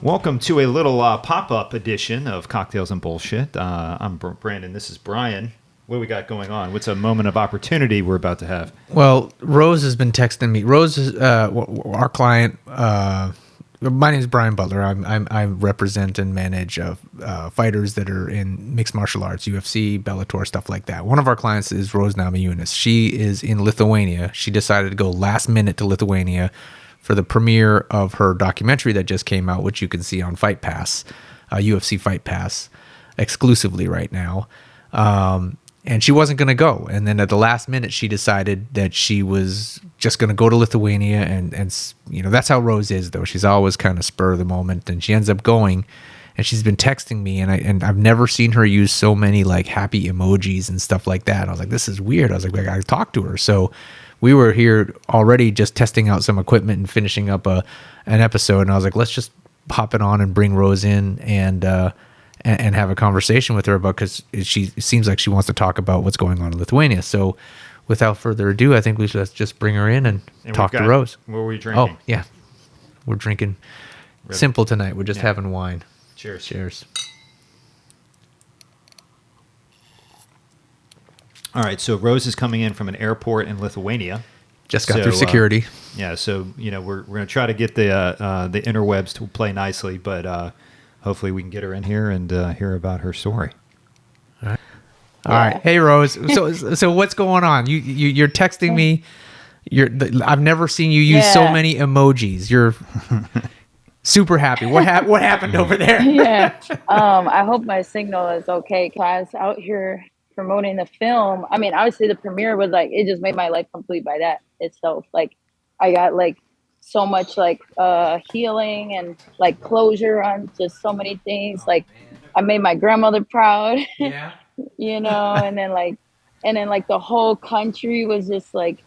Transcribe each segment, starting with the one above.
Welcome to a little pop-up edition of Cocktails and Bullshit. I'm Brandon. This is Brian. What do we got going on? What's a moment of opportunity we're about to have? Well, Rose has been texting me. Rose is our client. My name is Brian Butler. I represent and manage fighters that are in mixed martial arts, UFC, Bellator, stuff like that. One of our clients is Rose Namajunas. She is in Lithuania. She decided to go last minute to Lithuania for the premiere of her documentary that just came out, which you can see on FightPass, UFC FightPass, exclusively right now. And she wasn't going to go. And then at the last minute, she decided that she was just going to go to Lithuania. And you know, that's how Rose is, though. She's always kind of spur of the moment. And she ends up going. And she's been texting me. And I've never seen her use so many, like, happy emojis and stuff like that. I was like, this is weird. I was like, I got to talk to her. So we were here already just testing out some equipment and finishing up an episode. And I was like, let's just pop it on and bring Rose in and have a conversation with her about, because it seems like she wants to talk about what's going on in Lithuania. So without further ado, I think we should just bring her in and talk to Rose. What were we drinking? Oh, yeah. We're drinking simple tonight. We're just having wine. Cheers. Cheers. All right, so Rose is coming in from an airport in Lithuania. Just got through security. So, you know, we're going to try to get the interwebs to play nicely, but hopefully we can get her in here and hear about her story. All right. Hey, Rose. So what's going on? You're texting me. I've never seen you use so many emojis. You're super happy. What happened over there? Yeah. I hope my signal is okay, because out here promoting the film. I mean, obviously the premiere was like, it just made my life complete by that itself. Like, I got like so much like healing and like closure on just so many things. Like, I made my grandmother proud. Yeah. You know, and then the whole country was just like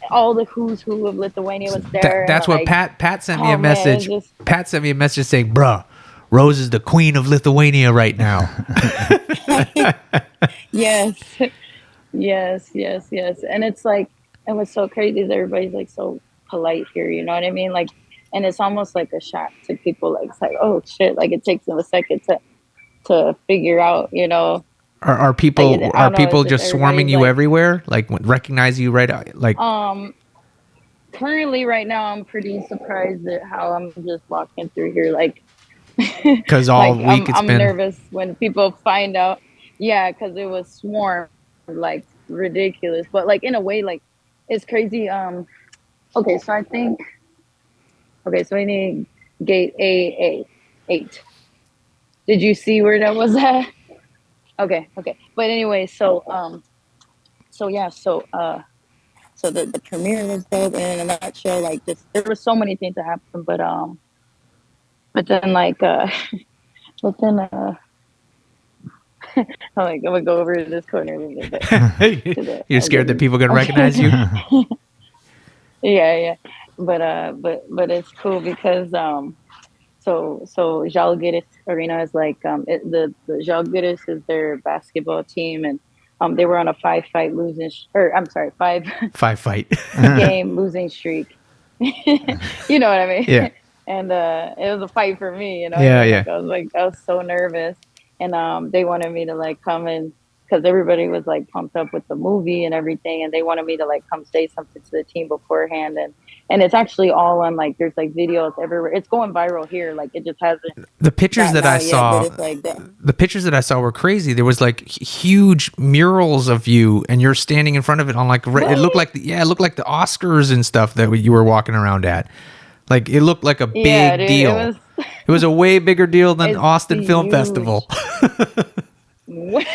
all the who's who of Lithuania was there. That's what Pat sent me a message. Man, Pat sent me a message saying, bruh, Rose is the queen of Lithuania right now. Yes. And it's like, and what's so crazy is everybody's like so polite here, you know what I mean? Like, and it's almost like a shock to people. Like, it's like, oh shit, like it takes them a second to figure out, you know. Are people just swarming you like, everywhere? Like recognize you right? Like, currently right now, I'm pretty surprised at how I'm just walking through here. Like, because all like, week I'm nervous when people find out. Yeah, because it was swarmed like ridiculous, but like in a way, like it's crazy. Okay, so I think. Okay, so I need gate A8. Did you see where that was at? Okay. But anyway, so the premiere was dope, and in a nutshell, like this, there were so many things that happened, but then I'm gonna go over to this corner a little bit. You're scared that people are gonna recognize you? Yeah. But it's cool because So Žalgiris Arena is like the Žalgiris is their basketball team, and they were on a five fight game losing streak. You know what I mean? Yeah. And it was a fight for me, you know. Yeah. Like, I was so nervous, and they wanted me to like come in because everybody was like pumped up with the movie and everything, and they wanted me to like come say something to the team beforehand, and it's actually all on like there's like videos everywhere. It's going viral here. Like it just hasn't. The pictures that I saw, like the pictures that I saw were crazy. There was like huge murals of you, and you're standing in front of it on like Really? It looked like the Oscars and stuff that you were walking around at. Like it looked like a big deal. It was a way bigger deal than Austin Film huge. Festival. Way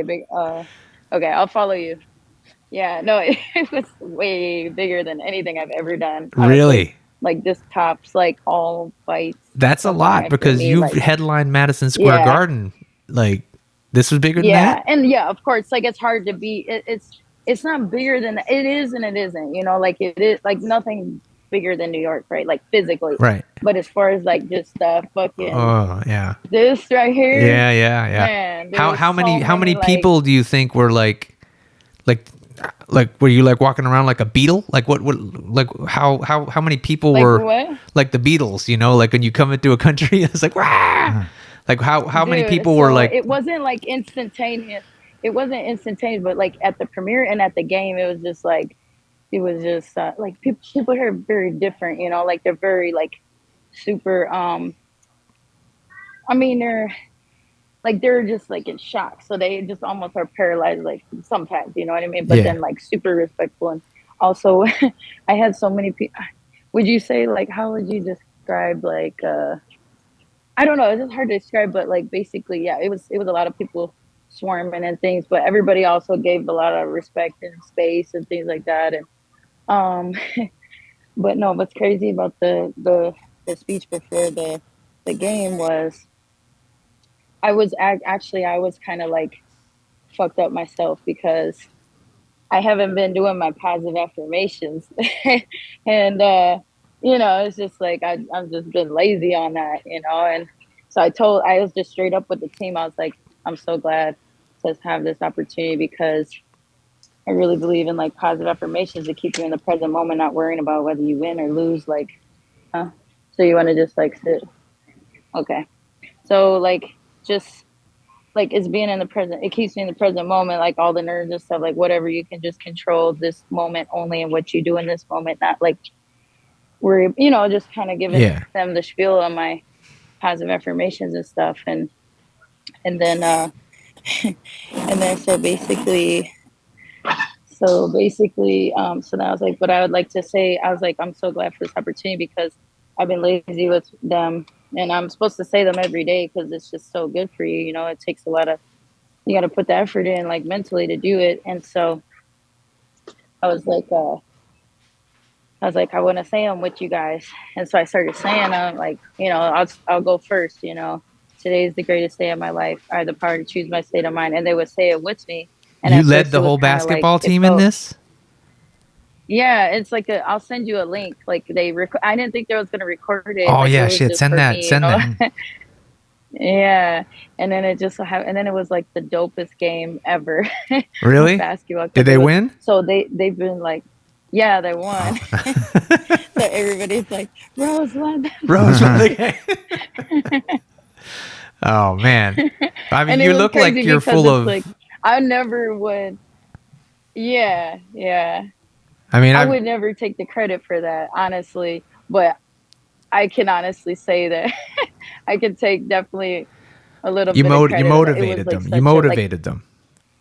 big. Okay, I'll follow you. Yeah, no, it was way bigger than anything I've ever done. Honestly. Really? Like this tops like all fights. That's a lot because you've like, headlined Madison Square Garden. Like this was bigger than that? Yeah, and yeah, of course, like it's hard to beat. It's not bigger than it is, and it isn't. You know, like it is like nothing bigger than New York, right? Like physically, right? But as far as like just fucking this right here, yeah. Man, how many like, people do you think were like Like, were you like walking around like a beetle? Like what like how many people Like were what? like the Beatles, you know, like when you come into a country, it's like, Wah! Like how many Dude, people were so like, it wasn't like instantaneous. It wasn't instantaneous, but like at the premiere and at the game, it was just like people here are very different, you know, like they're very like super. I mean, they're just like in shock, so they just almost are paralyzed, like sometimes, you know what I mean. But yeah. then like super respectful, and also, I had so many people. Would you say like how would you describe like I don't know. It's just hard to describe, but like basically, yeah, it was a lot of people swarming and things, but everybody also gave a lot of respect and space and things like that. And um, but no, what's crazy about the speech before the game was actually I was kind of like fucked up myself because I haven't been doing my positive affirmations, and you know, it's just like I've just been lazy on that, you know. And so I was just straight up with the team. I was like, I'm so glad to have this opportunity because I really believe in like positive affirmations to keep you in the present moment, not worrying about whether you win or lose. Like, huh? So you want to just like sit? Okay. So like just like it's being in the present, it keeps me in the present moment, like all the nerves and stuff, like whatever, you can just control this moment only and what you do in this moment, not like worry, you know, just kind of giving Yeah. them the spiel on my positive affirmations and stuff. And then and then so then I was like, but I would like to say, I was like, I'm so glad for this opportunity because I've been lazy with them, and I'm supposed to say them every day because it's just so good for you, you know. It takes a lot of, you got to put the effort in like mentally to do it. And so I was like, I want to say them with you guys. And so I started saying them, like, you know, I'll go first, you know. Today is the greatest day of my life. I have the power to choose my state of mind. And they would say it with me. And You at led first the it was whole kind of like, basketball it team in felt, this? yeah, it's like I'll send you a link. Like I didn't think they was going to record it. Oh Like it yeah, was shit. just Send for that. me, you Send know? that. Yeah. And then it just so happened, and then it was like the dopest game ever of Really? basketball. Did Cause they it was, win? so they've been like, yeah, they won. Oh. So everybody's like, Rose won. Rose won the game. Oh man. I mean, And it you was look like crazy you're because full it's like of. I never would. Yeah, yeah. I mean, I I've would never take the credit for that, honestly. But I can honestly say that I can take definitely a little bit of you credit of that. It was motivated like them. You such a like, motivated them.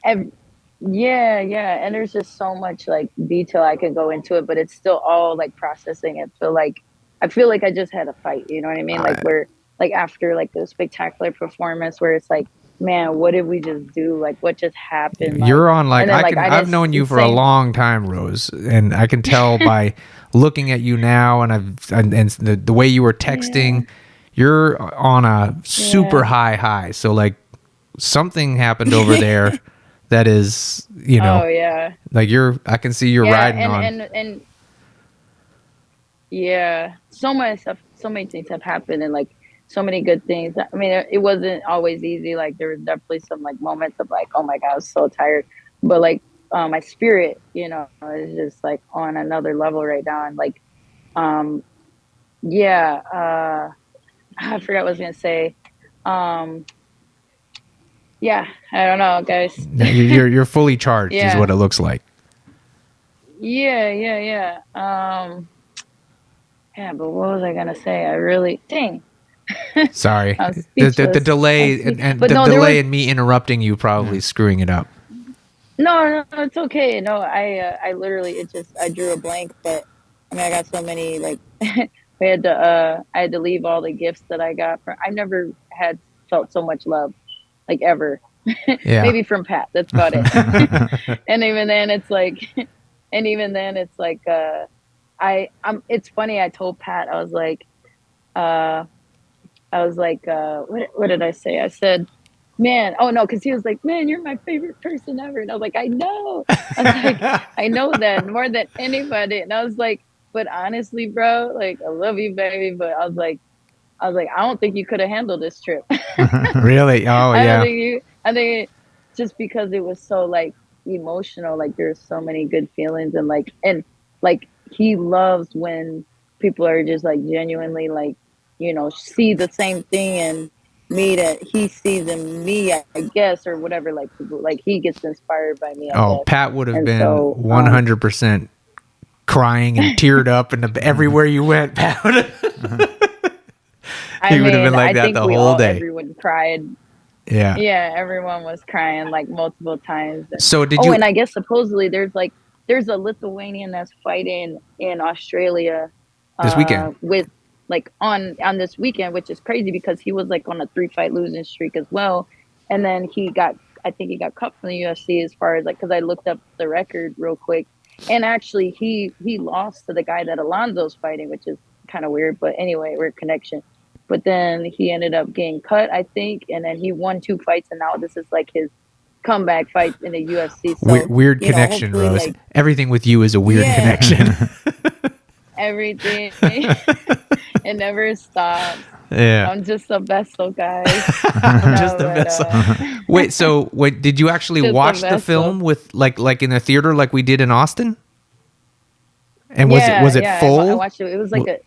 ev- yeah, yeah. And there's just so much like detail I could go into it, but it's still all like processing it. So like I feel like I just had a fight, you know what I mean? Like I, where like after like the spectacular performance where it's like, man, what did we just do? Like what just happened? Like, you're on like and then like I I've didn't known you for a same. long time, Rose, and I can tell by looking at you now and the way you were Yeah, texting, you're on a super yeah. high. So like something happened over there that is, Oh yeah. like I can see you're Yeah, riding on. and yeah, so much stuff, so many things have happened, and like so many good things. I mean, it wasn't always easy. Like there was definitely some like moments of like, oh my god, I was so tired. But like my spirit, you know, is just like on another level right now. And like um yeah, I forgot what I was gonna say. Um yeah, I don't know, guys. You're fully charged, is what Yeah. it looks like. Yeah. Yeah, but what was I gonna say? I really dang. Sorry, I'm the speechless. delay and But the no, there was delay in me interrupting you probably screwing it up. no, it's okay. No, I literally it just I drew a blank, but I mean I got so many like I had to leave all the gifts that I got from. I never had felt so much love like ever. Yeah. Maybe from Pat. That's about it. And even then it's like and even then it's like it's funny. I told Pat uh what did I say? I said, man, oh no, because he was like, man, you're my favorite person ever. And I was like, I know. I was like, I know that more than anybody. And I was like, but honestly, bro, like I love you, baby. But I was like, I don't think you could have handled this trip. Really? Oh I don't yeah. think you I think just because it was so like emotional. Like there's so many good feelings, and he loves when people are just like genuinely like, see the same thing and me that he sees in me, I guess, or whatever. Like people, like he gets inspired by me, I Oh, guess. Pat would have And been so 100% crying and teared up and everywhere you went, Pat would have, I he would have been mean, like I that think the whole day. everyone cried. Yeah. Yeah, everyone was crying like multiple times. So did Oh, you and I guess supposedly there's a Lithuanian that's fighting in Australia this weekend? with like on this weekend, which is crazy because he was like on a 3-fight losing streak as well. And then I think he got cut from the UFC as far as like, because I looked up the record real quick. And actually he lost to the guy that Alonso's fighting, which is kind of weird, but anyway, weird connection. But then he ended up getting cut, I think, and then he won 2 fights, and now this is like his comeback fight in the UFC. Weird, So, weird connection, hopefully, Rose. like, Everything with you is a weird yeah, connection. everything, it never stops. Yeah. I'm just a vessel, guys. Just No, a but vessel. Wait, did you actually just a watch the vessel. film with like in a theater like we did in Austin? And Yeah, was it yeah, full? I watched it. It was like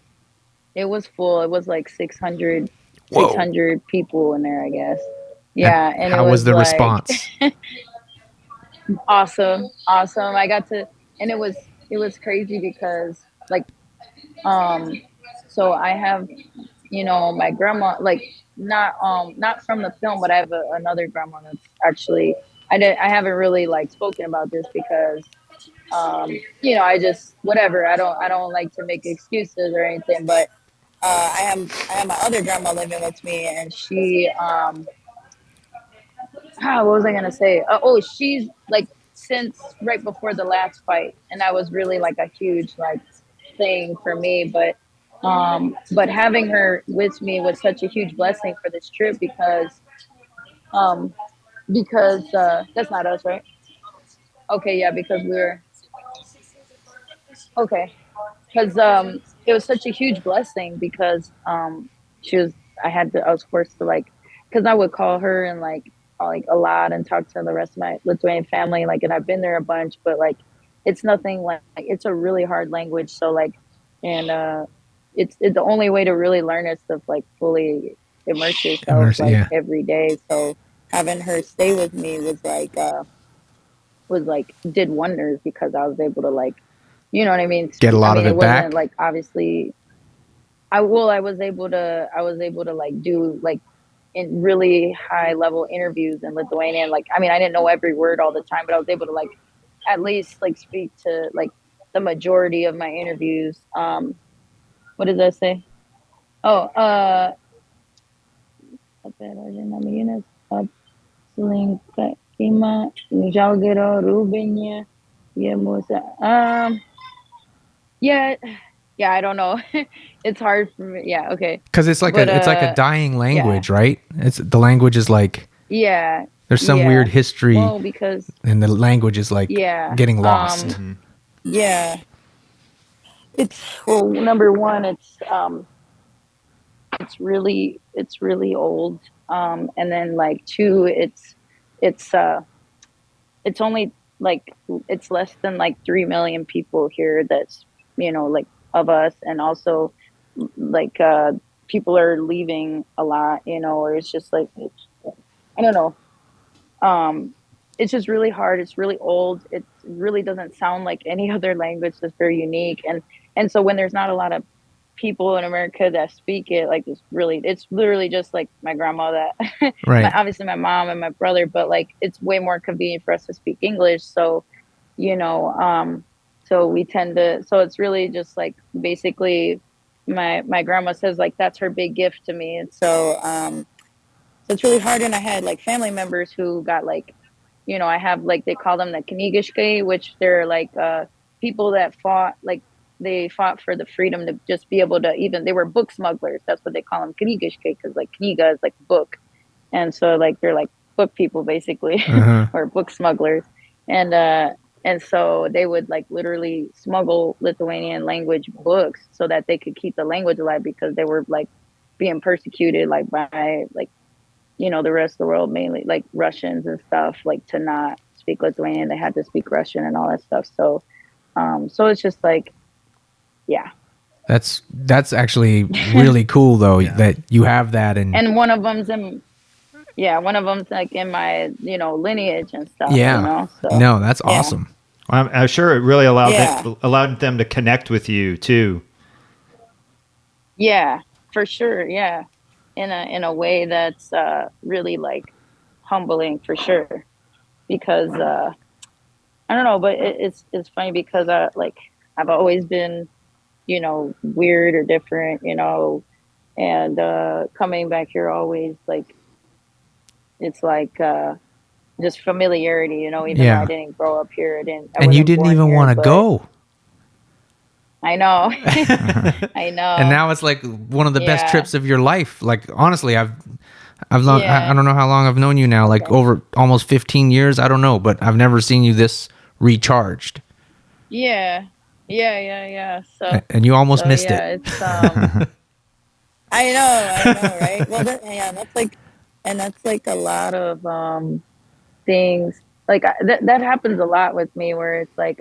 it was full. It was like 600, Whoa. 600 people in there, I guess. And Yeah, and it how was the like response? awesome, awesome. I got to, and it was crazy because like so I have, my grandma, like not from the film, but I have another grandma that's actually, I haven't really like spoken about this because I just whatever, I don't like to make excuses or anything, but I have my other grandma living with me, and she what was I gonna say? Oh, she's like since right before the last fight, and that was really like a huge like thing for me. But having her with me was such a huge blessing for this trip um because that's not us, right? Okay, yeah, because we're okay. Because it was such a huge blessing because she was I was forced to like, because I would call her and like a lot and talk to the rest of my Lithuanian family, like, and I've been there a bunch, but like it's nothing like it's a really hard language, so like, and it's the only way to really learn it to like fully immerse yourself like Yeah. every day. So having her stay with me was like did wonders because I was able to like, you know what I mean? Get a I lot of mean, it it wasn't back. like obviously I was able to like do like in really high level interviews in Lithuanian. Like, I mean, I didn't know every word all the time, but I was able to like at least like speak to like the majority of my interviews. What does that say? Oh, Namajunas, Kima, Jalgero, Rubenya, yeah, yeah, I don't know. It's hard for me. Yeah, okay. Because it's But like a dying yeah. language, right? The language is like Yeah. there's some Yeah. weird history, Well, because and the language is like yeah. getting lost. Yeah. It's well, number one, it's really old. And then like two, it's it's only like it's less than like 3 million people here that's, like of us, and also like people are leaving a lot, or it's just like I don't know. It's just really hard. It's really old. It really doesn't sound like any other language. That's very unique, and so when there's not a lot of people in America that speak it, like it's literally just like my grandma that, Right. obviously my mom and my brother, but like it's way more convenient for us to speak English. So, you know, so we tend to. So it's really just like basically, my grandma says like that's her big gift to me, and so it's really hard. And I had like family members who got like, I have like they call them the Knigishke, which they're like people that fought like they fought for the freedom to just be able to even they were book smugglers. That's what they call them, Knigishke, because like Kniga is like book, and so like they're like book people basically, or book smugglers, and and so they would like literally smuggle Lithuanian language books so that they could keep the language alive because they were like being persecuted like by like the rest of the world, mainly like Russians and stuff, like to not speak Lithuanian, they had to speak Russian and all that stuff. So, so it's just like, yeah. That's actually really cool though that you have that And one of them's like in my, lineage and stuff, so. No, that's yeah. awesome. I'm sure it really Yeah. allowed them to connect with you too. Yeah, for sure. Yeah. In a way that's really like humbling for sure. Because I don't know, but it's funny because I've always been, weird or different, and coming back here always like it's like just familiarity, even though I didn't grow up here, And you didn't even want to go. I know. I know. And now it's like one of the best Yeah. trips of your life. Like honestly, I've known, Yeah. I don't know how long I've known you now, like over almost 15 years. I don't know, but I've never seen you this recharged. Yeah. So And you almost missed it. It's I know, right? Well, that's like a lot of things. Like that happens a lot with me, where it's like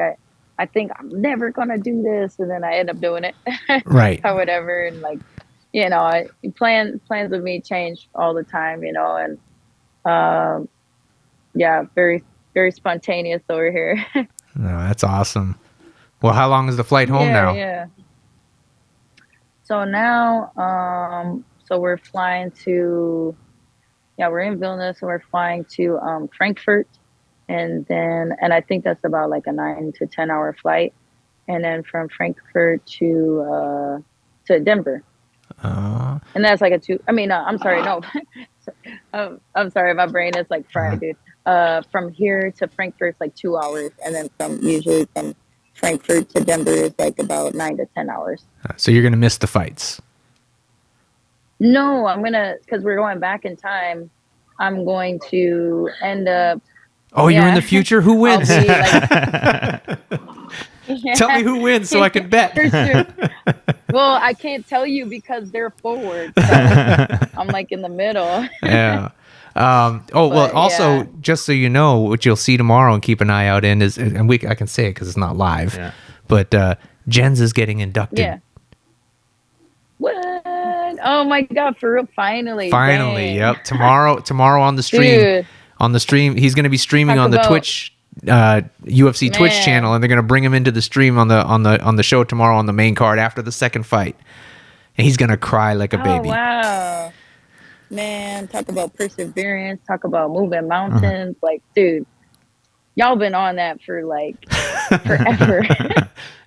I think I'm never gonna do this, and then I end up doing it, Right. or whatever. And like, plans with me change all the time, and yeah, very very spontaneous over here. No, that's awesome. Well, how long is the flight home now? Yeah. So now, so we're flying to, we're in Vilnius, and we're flying to Frankfurt, and I think that's about like a 9 to 10 hour flight, and then from Frankfurt to Denver, and that's like a 2. I mean, I'm sorry, no, I'm sorry, my brain is like fried, dude. From here to Frankfurt is like 2 hours, and then usually from Frankfurt to Denver is like about 9 to 10 hours. So you're gonna miss the fights. No, because we're going back in time. I'm going to end up. Oh, you're in the future? Who wins? I'll be Tell me who wins so I can bet. For sure. Well, I can't tell you because they're forward. So I'm like in the middle. Yeah. Also, just so you know, what you'll see tomorrow and keep an eye out in is, and I can say it because it's not live, but Jens is getting inducted. Yeah. What? Oh my God! For real? Finally. Dang. Yep. Tomorrow on the stream. Dude. On the stream, he's going to be streaming on the Twitch, UFC Twitch channel, and they're going to bring him into the stream on the show tomorrow on the main card after the second fight, and he's going to cry like a baby. Oh wow, man! Talk about perseverance. Talk about moving mountains. Like, dude, y'all been on that for like forever.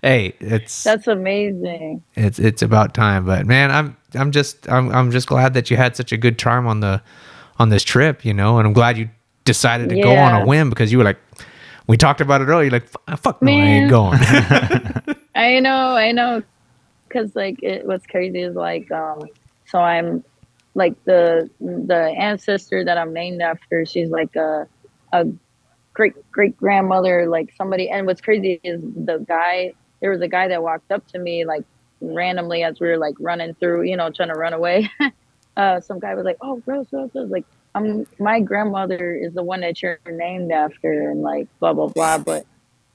Hey, that's amazing. It's about time, but man, I'm just glad that you had such a good time on this trip, and I'm glad you decided to go on a whim, because you were like, we talked about it earlier, like, fuck no, I ain't going. I know, because like what's crazy is like so I'm like the ancestor that I'm named after, she's like a great grandmother, like somebody. And what's crazy is there was a guy that walked up to me like randomly as we were like running through, trying to run away. Some guy was like, "Oh, Rose," like, my grandmother is the one that you're named after, and like blah blah blah. But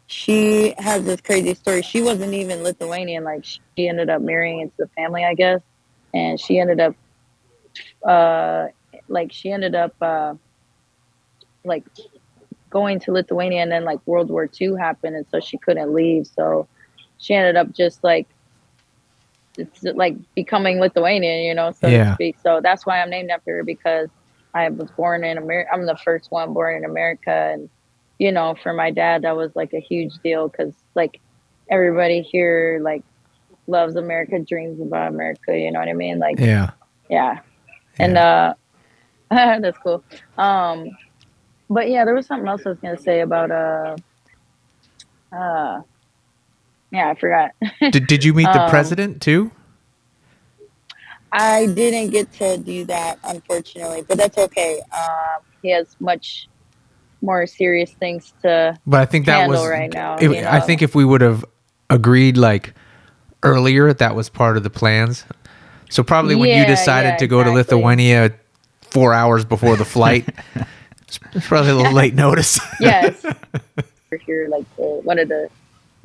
she has this crazy story. She wasn't even Lithuanian. Like, she ended up marrying into the family, I guess, and she ended up like going to Lithuania, and then like World War II happened, and so she couldn't leave. So she ended up just like, it's like becoming Lithuanian, so to speak. So that's why I'm named after her, because I was born in America. I'm the first one born in America. And, for my dad, that was like a huge deal, because like everybody here like loves America, dreams about America. You know what I mean? Like, yeah. And that's cool. But yeah, there was something else I was going to say about, yeah, I forgot. Did you meet the president too? I didn't get to do that, unfortunately, but that's okay. He has much more serious things to but I think that handle was right now. I think if we would have agreed like earlier, that was part of the plans. So probably when you decided to go to Lithuania 4 hours before the flight, It's probably a little late notice. Yes. For sure, like one of the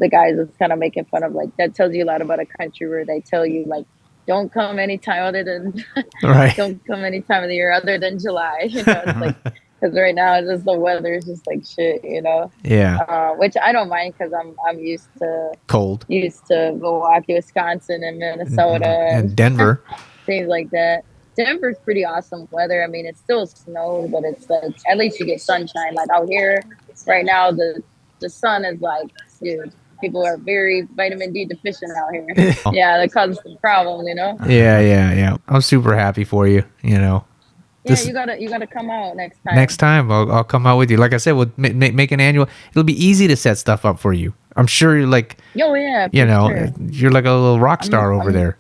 guys was kind of making fun of, like, that tells you a lot about a country where they tell you, like, don't come anytime other than Right. don't come any time of the year other than July. You know, it's like, because right now it's just the weather is just like shit. You know. Yeah. Which I don't mind because I'm used to Cold. Milwaukee, Wisconsin, and Minnesota And Denver. things like that. Denver's pretty awesome weather. I mean, it still snows, but it's like at least you get sunshine. Like out here right now, the sun is like, dude, people are very vitamin D deficient out here. Yeah, that causes some problems, you know. Yeah. I'm super happy for you. You know. Yeah, you gotta come out next time. Next time, I'll come out with you. Like I said, we'll make an annual. It'll be easy to set stuff up for you. I'm sure you're like, oh yeah, you know, sure. You're like a little rock star over there.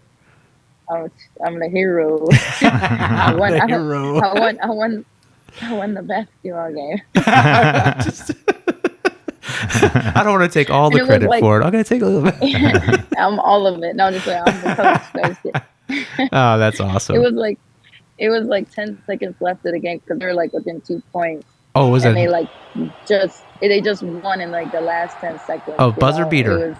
I'm the hero. I won the basketball game. I don't want to take all the credit for it. I'm gonna take a little bit. I'm all of it. No, I'm just like, I'm the coach. Oh, that's awesome. It was like 10 seconds left of the game because they were like within 2 points. Oh, was and it? They just won in like the last 10 seconds. Oh, buzzer beater.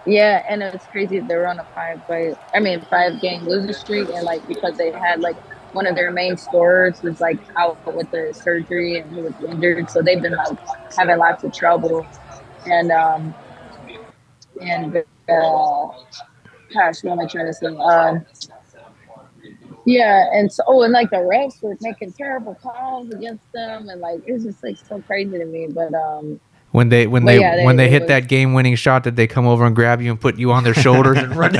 Yeah, and it was crazy. They were on a 5-game losing streak, and like because they had like one of their main scorers was like out with the surgery and he was injured, so they've been like having lots of trouble. And gosh, what am I trying to say? Yeah, and so and like the refs were making terrible calls against them, and like it's just like so crazy to me. But when they hit that game-winning shot, did they come over and grab you and put you on their shoulders and run?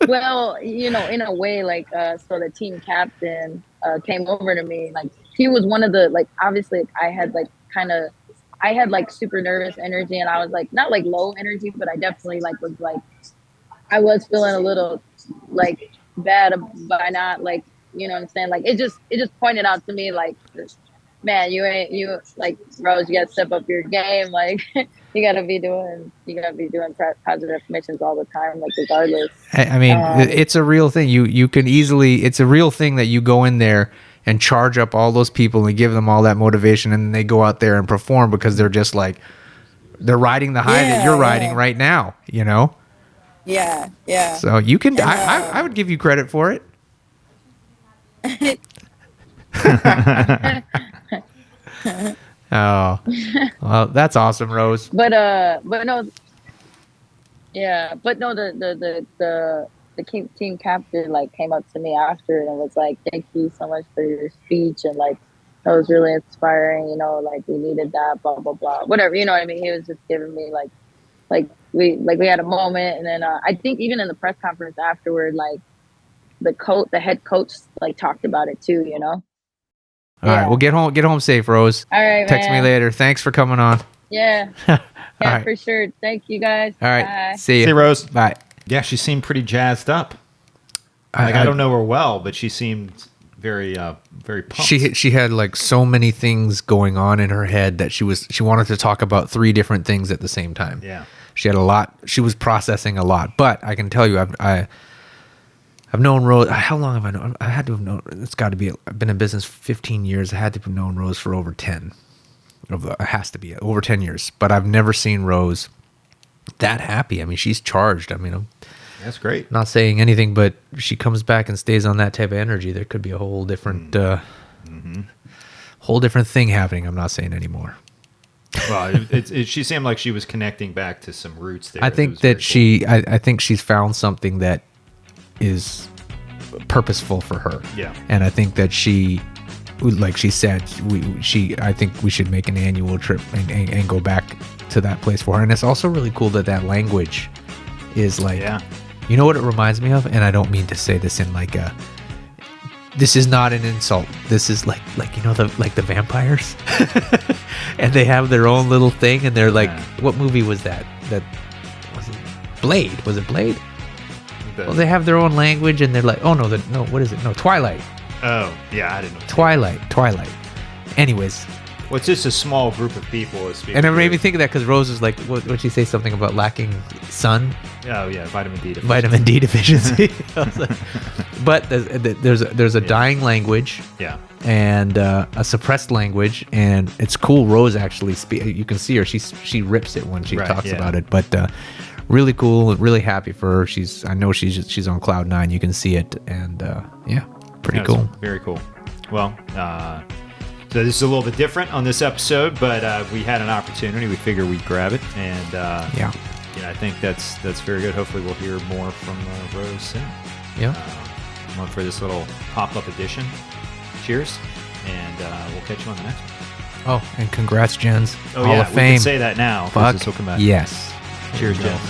Well, you know, in a way, like so the team captain came over to me. Like he was one of the like obviously I had like super nervous energy, and I was like not like low energy, but I definitely like was like I was feeling a little like bad by not like, you know what I'm saying, like it just pointed out to me like, man, you like Rose, you gotta step up your game, like you gotta be doing positive affirmations all the time, like regardless. I mean, it's a real thing. You can easily, it's a real thing that you go in there and charge up all those people and give them all that motivation, and they go out there and perform because they're just like they're riding the high that you're riding right now, you know. Yeah. So you can. I would give you credit for it. Oh, well, that's awesome, Rose. But no. Yeah, but no. The team captain like came up to me after and was like, "Thank you so much for your speech," and like that was really inspiring. You know, like we needed that. Blah blah blah. Whatever. You know what I mean? He was just giving me like we had a moment, and then I think even in the press conference afterward, like the head coach like talked about it too, you know. All right, well, get home safe, Rose. All right, text me later. Thanks for coming on. Yeah, right. For sure. Thank you guys. All right, bye. see you. See you, Rose. Bye. Yeah, she seemed pretty jazzed up. Like I don't know her well, but she seemed very pumped. She had like so many things going on in her head that she wanted to talk about 3 different things at the same time. Yeah. She had a lot. She was processing a lot. But I can tell you, I've known Rose. How long have I known? I had to have known. It's got to be. I've been in business 15 years. I had to have known Rose for over 10. It has to be over 10 years. But I've never seen Rose that happy. I mean, she's charged. I mean, that's great. Not saying anything, but she comes back and stays on that type of energy. There could be a whole different, whole different thing happening. I'm not saying anymore. Well, she seemed like she was connecting back to some roots there. I think that I think she's found something that is purposeful for her. Yeah. And I think that she, like she said, I think we should make an annual trip and go back to that place for her. And it's also really cool that language is like, you know what it reminds me of? And I don't mean to say this in like a, this is not an insult. This is like you know, the vampires. And they have their own little thing, and they're like, what movie was that? That was it Blade? Was it Blade? Well, they have their own language, and they're like, oh no, what is it? No, Twilight. Oh yeah, I didn't know. Twilight. Anyways. Well, it's just a small group of people. And it made me think of that because Rose was like, what'd she say? Something about lacking sun? Oh yeah, vitamin D deficiency. Vitamin D deficiency. But there's a dying language. Yeah. And a suppressed language, and it's cool. Rose actually you can see her. She rips it when she talks about it. But really cool and really happy for her. I know she's on cloud 9. You can see it, and pretty cool. Very cool. Well, so this is a little bit different on this episode, but we had an opportunity. We figured we'd grab it, and I think that's very good. Hopefully, we'll hear more from Rose soon. Yeah. One for this little pop-up edition. Cheers, and we'll catch you on the next one. Oh, and congrats, Jens. Oh, Hall yeah, of Fame. We can say that now. Fuck this will come out. yes. Cheers, Jens.